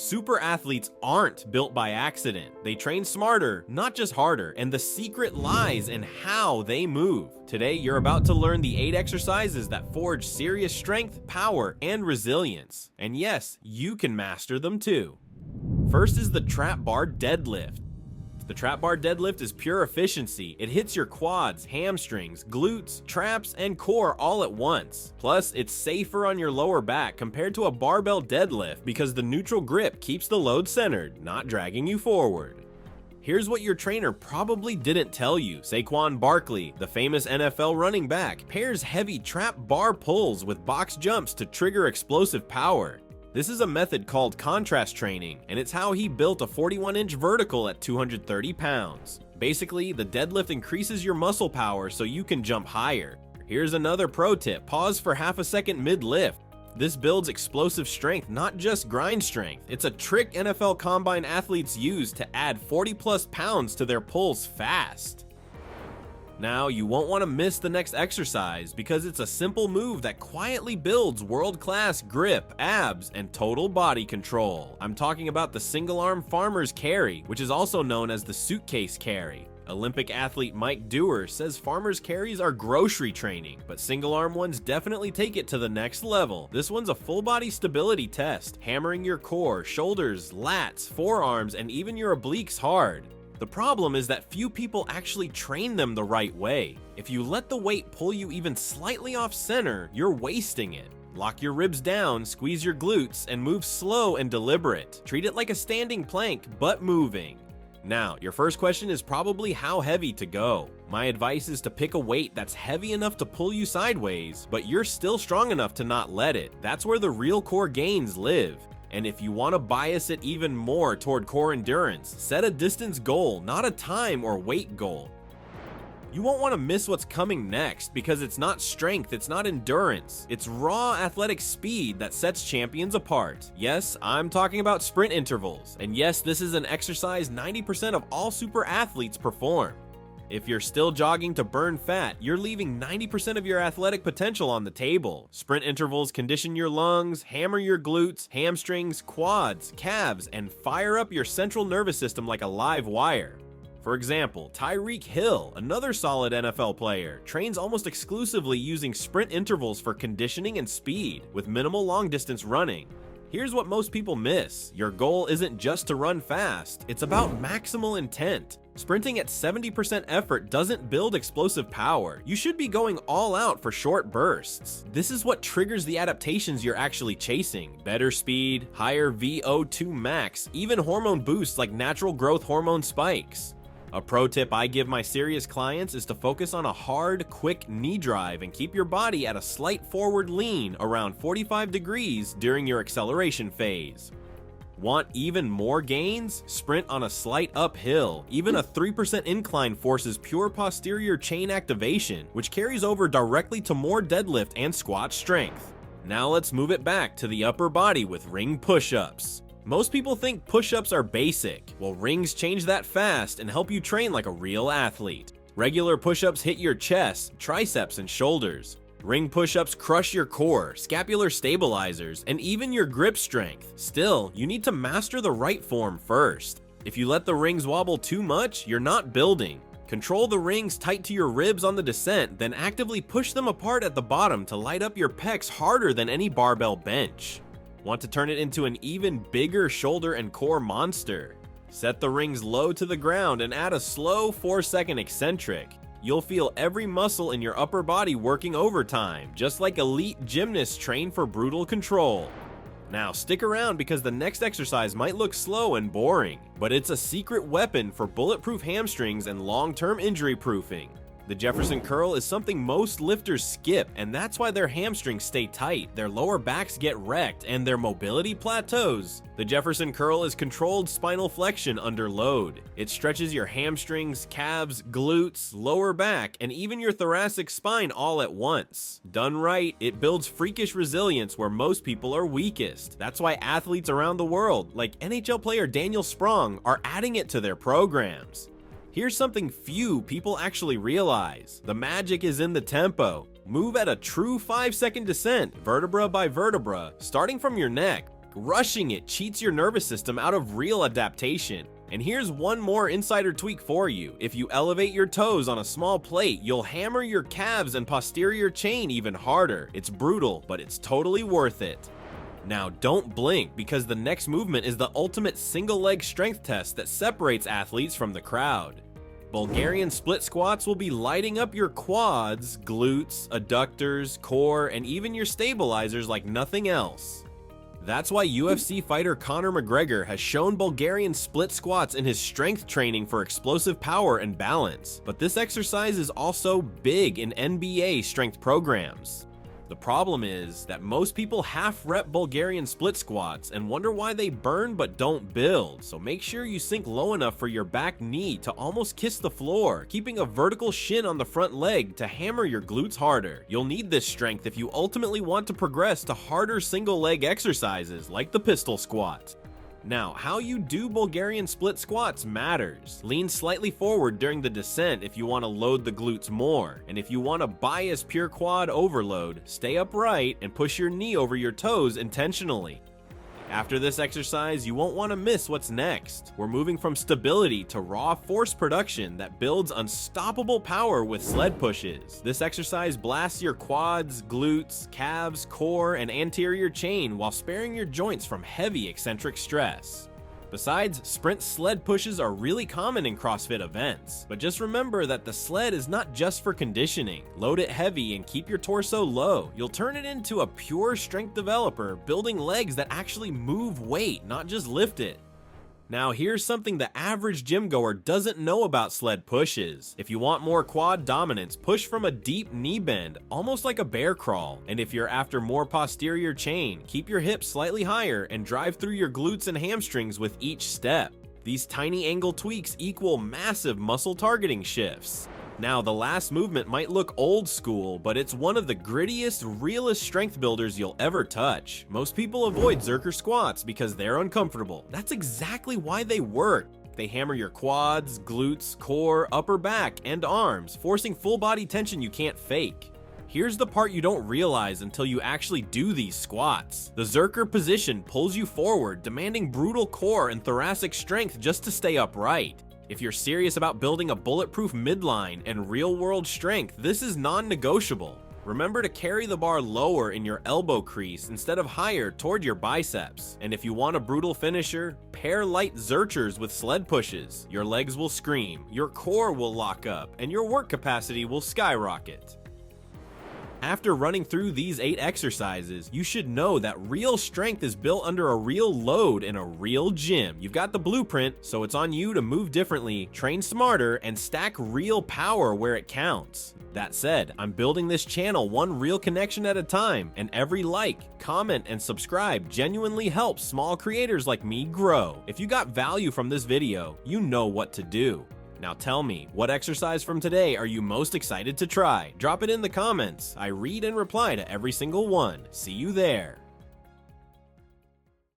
Super athletes aren't built by accident. They train smarter, not just harder, and the secret lies in how they move. Today, you're about to learn the 8 exercises that forge serious strength, power, and resilience. And yes, you can master them too. First is the trap bar deadlift. The trap bar deadlift is pure efficiency. It hits your quads, hamstrings, glutes, traps, and core all at once. Plus, it's safer on your lower back compared to a barbell deadlift because the neutral grip keeps the load centered, not dragging you forward. Here's what your trainer probably didn't tell you. Saquon Barkley, the famous NFL running back, pairs heavy trap bar pulls with box jumps to trigger explosive power. This is a method called contrast training, and it's how he built a 41-inch vertical at 230 pounds. Basically, the deadlift increases your muscle power so you can jump higher. Here's another pro tip: pause for half a second mid-lift. This builds explosive strength, not just grind strength. It's a trick NFL Combine athletes use to add 40+ pounds to their pulls fast. Now, you won't want to miss the next exercise because it's a simple move that quietly builds world-class grip, abs, and total body control. I'm talking about the single-arm farmer's carry, which is also known as the suitcase carry. Olympic athlete Mike Dewar says farmer's carries are grocery training, but single-arm ones definitely take it to the next level. This one's a full-body stability test, hammering your core, shoulders, lats, forearms, and even your obliques hard. The problem is that few people actually train them the right way. If you let the weight pull you even slightly off center, you're wasting it. Lock your ribs down, squeeze your glutes, and move slow and deliberate. Treat it like a standing plank, but moving. Now, your first question is probably how heavy to go. My advice is to pick a weight that's heavy enough to pull you sideways, but you're still strong enough to not let it. That's where the real core gains live. And if you want to bias it even more toward core endurance, set a distance goal, not a time or weight goal. You won't want to miss what's coming next because it's not strength, it's not endurance. It's raw athletic speed that sets champions apart. Yes, I'm talking about sprint intervals. And yes, this is an exercise 90% of all super athletes perform. If you're still jogging to burn fat, you're leaving 90% of your athletic potential on the table. Sprint intervals condition your lungs, hammer your glutes, hamstrings, quads, calves, and fire up your central nervous system like a live wire. For example, Tyreek Hill, another solid NFL player, trains almost exclusively using sprint intervals for conditioning and speed, with minimal long-distance running. Here's what most people miss. Your goal isn't just to run fast, it's about maximal intent. Sprinting at 70% effort doesn't build explosive power. You should be going all out for short bursts. This is what triggers the adaptations you're actually chasing. Better speed, higher VO2 max, even hormone boosts like natural growth hormone spikes. A pro tip I give my serious clients is to focus on a hard, quick knee drive and keep your body at a slight forward lean around 45 degrees during your acceleration phase. Want even more gains? Sprint on a slight uphill. Even a 3% incline forces pure posterior chain activation, which carries over directly to more deadlift and squat strength. Now let's move it back to the upper body with ring push-ups. Most people think push-ups are basic. Well, rings change that fast and help you train like a real athlete. Regular push-ups hit your chest, triceps, and shoulders. Ring push-ups crush your core, scapular stabilizers, and even your grip strength. Still, you need to master the right form first. If you let the rings wobble too much, you're not building. Control the rings tight to your ribs on the descent, then actively push them apart at the bottom to light up your pecs harder than any barbell bench. Want to turn it into an even bigger shoulder and core monster? Set the rings low to the ground and add a slow 4-second eccentric. You'll feel every muscle in your upper body working overtime, just like elite gymnasts train for brutal control. Now stick around because the next exercise might look slow and boring, but it's a secret weapon for bulletproof hamstrings and long-term injury proofing. The Jefferson Curl is something most lifters skip, and that's why their hamstrings stay tight, their lower backs get wrecked, and their mobility plateaus. The Jefferson Curl is controlled spinal flexion under load. It stretches your hamstrings, calves, glutes, lower back, and even your thoracic spine all at once. Done right, it builds freakish resilience where most people are weakest. That's why athletes around the world, like NHL player Daniel Sprong, are adding it to their programs. Here's something few people actually realize. The magic is in the tempo. Move at a true 5-second descent, vertebra by vertebra, starting from your neck. Rushing it cheats your nervous system out of real adaptation. And here's one more insider tweak for you. If you elevate your toes on a small plate, you'll hammer your calves and posterior chain even harder. It's brutal, but it's totally worth it. Now don't blink, because the next movement is the ultimate single leg strength test that separates athletes from the crowd. Bulgarian split squats will be lighting up your quads, glutes, adductors, core, and even your stabilizers like nothing else. That's why UFC fighter Conor McGregor has shown Bulgarian split squats in his strength training for explosive power and balance. But this exercise is also big in NBA strength programs. The problem is that most people half-rep Bulgarian split squats and wonder why they burn but don't build, so make sure you sink low enough for your back knee to almost kiss the floor, keeping a vertical shin on the front leg to hammer your glutes harder. You'll need this strength if you ultimately want to progress to harder single leg exercises like the pistol squat. Now, how you do Bulgarian split squats matters. Lean slightly forward during the descent if you want to load the glutes more, and if you want to bias pure quad overload, stay upright and push your knee over your toes intentionally. After this exercise, you won't want to miss what's next. We're moving from stability to raw force production that builds unstoppable power with sled pushes. This exercise blasts your quads, glutes, calves, core, and anterior chain while sparing your joints from heavy eccentric stress. Besides, sprint sled pushes are really common in CrossFit events, but just remember that the sled is not just for conditioning. Load it heavy and keep your torso low. You'll turn it into a pure strength developer, building legs that actually move weight, not just lift it. Now here's something the average gym goer doesn't know about sled pushes. If you want more quad dominance, push from a deep knee bend, almost like a bear crawl. And if you're after more posterior chain, keep your hips slightly higher and drive through your glutes and hamstrings with each step. These tiny angle tweaks equal massive muscle targeting shifts. Now, the last movement might look old school, but it's one of the grittiest, realest strength builders you'll ever touch. Most people avoid Zerker Squats because they're uncomfortable. That's exactly why they work. They hammer your quads, glutes, core, upper back, and arms, forcing full body tension you can't fake. Here's the part you don't realize until you actually do these squats. The Zerker position pulls you forward, demanding brutal core and thoracic strength just to stay upright. If you're serious about building a bulletproof midline and real-world strength, this is non-negotiable. Remember to carry the bar lower in your elbow crease instead of higher toward your biceps. And if you want a brutal finisher, pair light Zerchers with sled pushes. Your legs will scream, your core will lock up, and your work capacity will skyrocket. After running through these 8 exercises, you should know that real strength is built under a real load in a real gym. You've got the blueprint, so it's on you to move differently, train smarter, and stack real power where it counts. That said, I'm building this channel one real connection at a time, and every like, comment, and subscribe genuinely helps small creators like me grow. If you got value from this video, you know what to do. Now tell me, what exercise from today are you most excited to try? Drop it in the comments. I read and reply to every single one. See you there.